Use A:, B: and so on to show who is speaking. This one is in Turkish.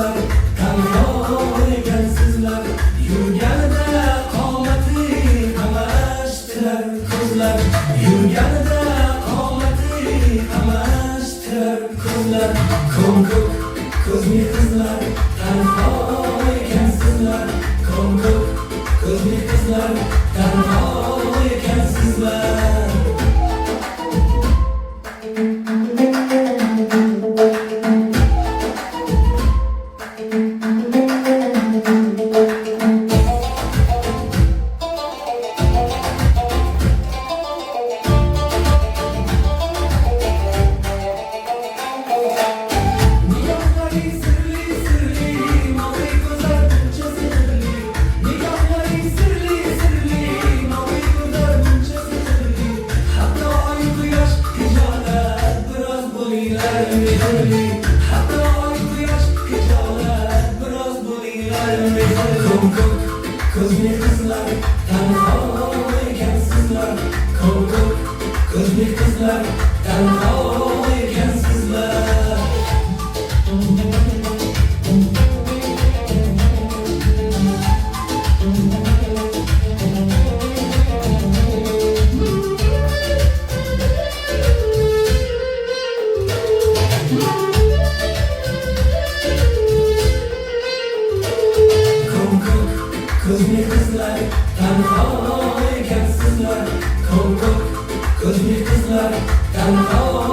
A: kızlar, tanhoyken sizlar, yurganida qomati qamashtirar ko'zlar, yurganida qomati qamashtirar ko'zlar. Ko'k ko'zli qizlar, tanhoyken sizlar, ko'k ko'zli qizlar, tanhoyken sizlar. Ko'zli qizlar, tanhoyken sizlar, ko'k ko'zli qizlar, tanhoyken sizlar. Ko'zli qizlar, tanhoyken sizlar, ko'k ko'zli qizlar, tanhoyken